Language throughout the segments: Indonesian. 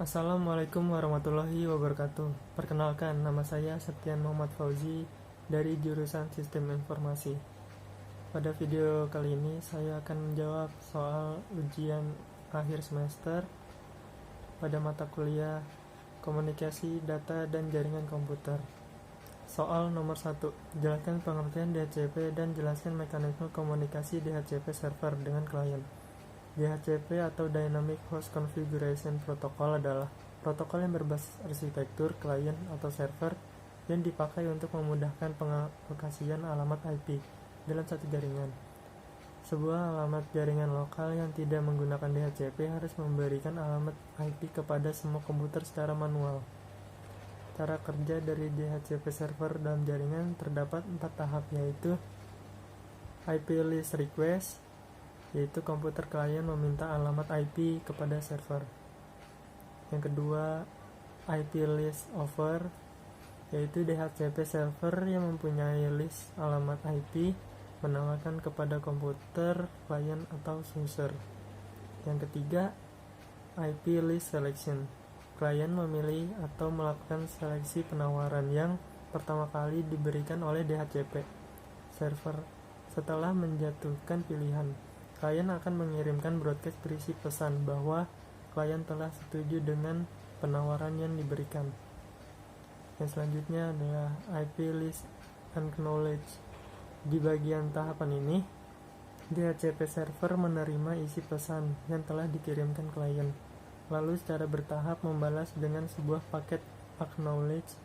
Assalamualaikum warahmatullahi wabarakatuh. Perkenalkan, nama saya Septian Muhammad Fauzi dari jurusan Sistem Informasi. Pada video kali ini saya akan menjawab soal ujian akhir semester pada mata kuliah Komunikasi Data dan Jaringan Komputer. Soal nomor 1. Jelaskan pengertian DHCP dan jelaskan mekanisme komunikasi DHCP server dengan klien. DHCP atau Dynamic Host Configuration Protocol adalah protokol yang berbasis arsitektur klien atau server yang dipakai untuk memudahkan pengalokasian alamat IP dalam satu jaringan. Sebuah alamat jaringan lokal yang tidak menggunakan DHCP harus memberikan alamat IP kepada semua komputer secara manual. Cara kerja dari DHCP server dalam jaringan terdapat 4 tahap, yaitu IP list request, yaitu komputer klien meminta alamat IP kepada server. Yang kedua, IP list offer, yaitu DHCP server yang mempunyai list alamat IP menawarkan kepada komputer klien atau user. Yang ketiga, IP list selection, klien memilih atau melakukan seleksi penawaran yang pertama kali diberikan oleh DHCP server. Setelah menjatuhkan pilihan, klien akan mengirimkan broadcast berisi pesan bahwa klien telah setuju dengan penawaran yang diberikan. Yang selanjutnya adalah IP list acknowledge. Di bagian tahapan ini, DHCP server menerima isi pesan yang telah dikirimkan klien, lalu secara bertahap membalas dengan sebuah paket acknowledge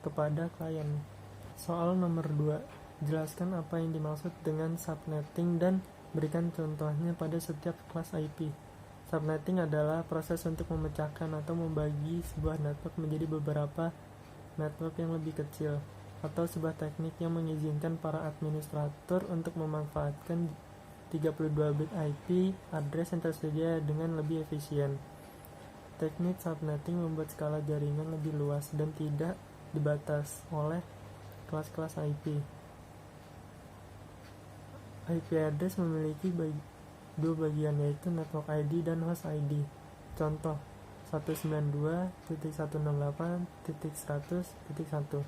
kepada klien. Soal nomor 2. Jelaskan apa yang dimaksud dengan subnetting dan berikan contohnya pada setiap kelas IP. Subnetting adalah proses untuk memecahkan atau membagi sebuah network menjadi beberapa network yang lebih kecil, atau sebuah teknik yang mengizinkan para administrator untuk memanfaatkan 32 bit IP address yang tersedia dengan lebih efisien. Teknik subnetting membuat skala jaringan lebih luas dan tidak dibatas oleh kelas-kelas IP. IP address memiliki dua bagian, yaitu network ID dan host ID. Contoh 192.168.100.1.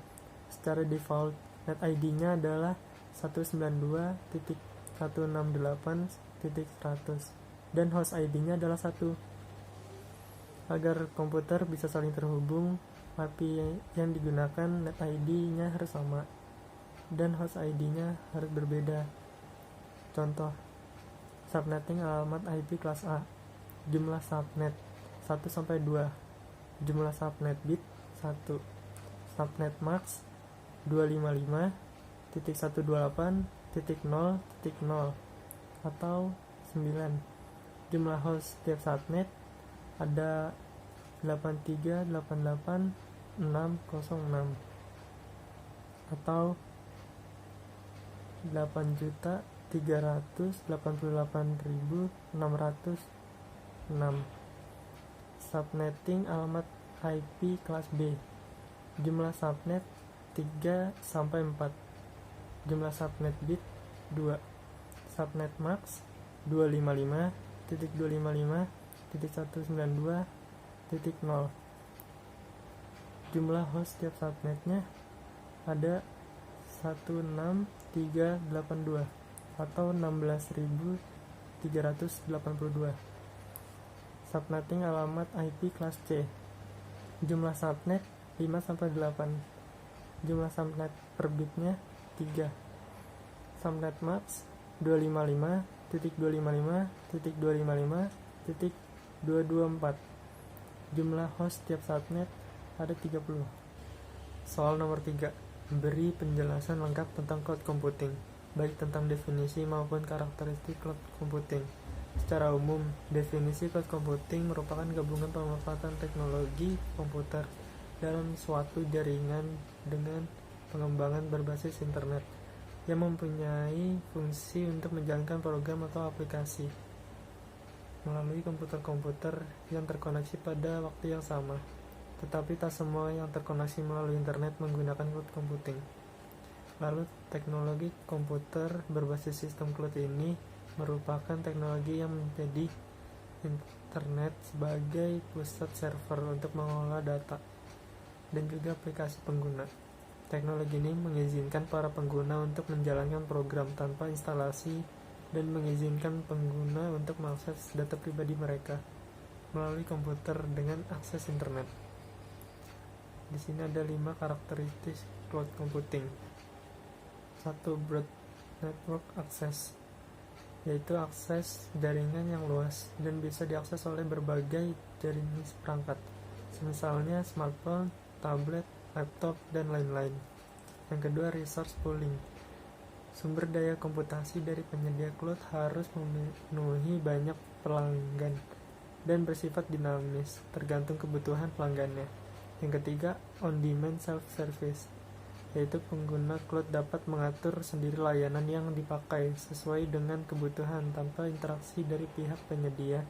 Secara default, net ID-nya adalah 192.168.100 dan host ID-nya adalah 1. Agar komputer bisa saling terhubung, IP yang digunakan net ID-nya harus sama dan host ID-nya harus berbeda. Contoh, subnetting alamat IP kelas A. Jumlah subnet 1-2. Jumlah subnet bit 1. Subnet max 255.128.0.0 atau 9. Jumlah host setiap subnet ada 8388.606 atau 8.388.606. Subnetting alamat IP kelas B. Jumlah subnet 3-4. Jumlah subnet bit 2. Subnet max 255.255.192.0. Jumlah host setiap subnetnya ada 16382 atau 16.382. Subnetting alamat IP kelas C. Jumlah subnet 5-8. Jumlah subnet per bitnya 3. Subnet max 255.255.255.224. Jumlah host setiap subnet ada 30. Soal nomor 3. Beri penjelasan lengkap tentang cloud computing, baik tentang definisi maupun karakteristik cloud computing. Secara umum, definisi cloud computing merupakan gabungan pemanfaatan teknologi komputer dalam suatu jaringan dengan pengembangan berbasis internet yang mempunyai fungsi untuk menjalankan program atau aplikasi melalui komputer-komputer yang terkoneksi pada waktu yang sama. Tetapi tak semua yang terkoneksi melalui internet menggunakan cloud computing. Lalu, teknologi komputer berbasis sistem cloud ini merupakan teknologi yang menjadi internet sebagai pusat server untuk mengolah data, dan juga aplikasi pengguna. Teknologi ini mengizinkan para pengguna untuk menjalankan program tanpa instalasi dan mengizinkan pengguna untuk mengakses data pribadi mereka melalui komputer dengan akses internet. Di sini ada 5 karakteristik cloud computing. 1. Broad network access, yaitu akses jaringan yang luas dan bisa diakses oleh berbagai jenis perangkat, misalnya smartphone, tablet, laptop, dan lain-lain. Yang kedua, resource pooling. Sumber daya komputasi dari penyedia cloud harus memenuhi banyak pelanggan dan bersifat dinamis, tergantung kebutuhan pelanggannya. Yang ketiga, on-demand self-service, yaitu pengguna cloud dapat mengatur sendiri layanan yang dipakai sesuai dengan kebutuhan tanpa interaksi dari pihak penyedia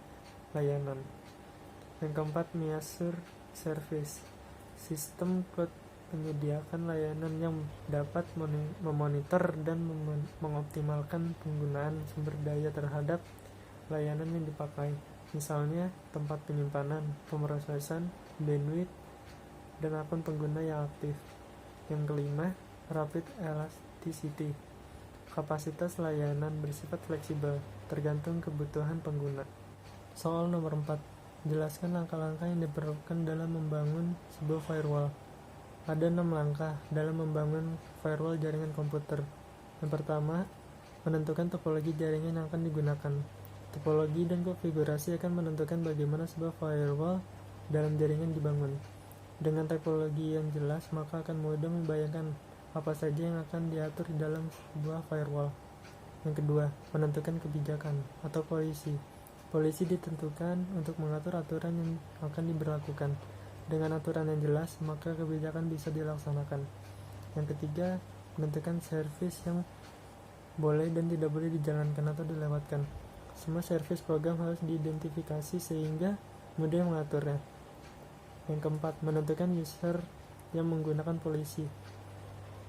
layanan. Yang keempat, Measure service. Sistem cloud menyediakan layanan yang dapat memonitor dan mengoptimalkan penggunaan sumber daya terhadap layanan yang dipakai, misalnya tempat penyimpanan, pemrosesan, bandwidth, dan akun pengguna yang aktif. Yang kelima, rapid elasticity. Kapasitas layanan bersifat fleksibel, tergantung kebutuhan pengguna. Soal nomor 4. Jelaskan langkah-langkah yang diperlukan dalam membangun sebuah firewall. Ada 6 langkah dalam membangun firewall jaringan komputer. Yang pertama, menentukan topologi jaringan yang akan digunakan. Topologi dan konfigurasi akan menentukan bagaimana sebuah firewall dalam jaringan dibangun. Dengan topologi yang jelas, maka akan mudah membayangkan apa saja yang akan diatur di dalam sebuah firewall. Yang kedua, menentukan kebijakan atau polisi. Polisi ditentukan untuk mengatur aturan yang akan diberlakukan. Dengan aturan yang jelas, maka kebijakan bisa dilaksanakan. Yang ketiga, menentukan service yang boleh dan tidak boleh dijalankan atau dilewatkan. Semua service program harus diidentifikasi sehingga mudah mengaturnya. Yang keempat, menentukan user yang menggunakan polisi.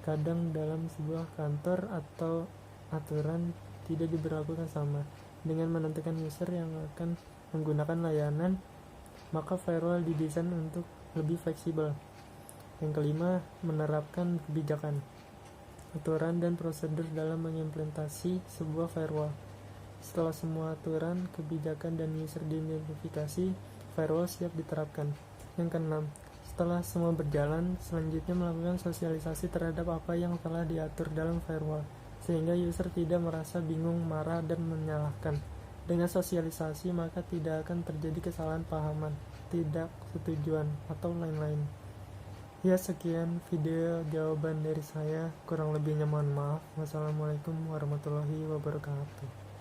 Kadang dalam sebuah kantor atau aturan tidak diberlakukan sama. Dengan menentukan user yang akan menggunakan layanan, maka firewall didesain untuk lebih fleksibel. Yang kelima, menerapkan kebijakan, aturan, dan prosedur dalam mengimplementasi sebuah firewall. Setelah semua aturan, kebijakan, dan user diidentifikasi, firewall siap diterapkan. Yang keenam, setelah semua berjalan, selanjutnya melakukan sosialisasi terhadap apa yang telah diatur dalam firewall, sehingga user tidak merasa bingung, marah, dan menyalahkan. Dengan sosialisasi, maka tidak akan terjadi kesalahan pahaman, tidak setujuan, atau lain-lain. Ya, sekian video jawaban dari saya. Kurang lebihnya mohon maaf. Wassalamualaikum warahmatullahi wabarakatuh.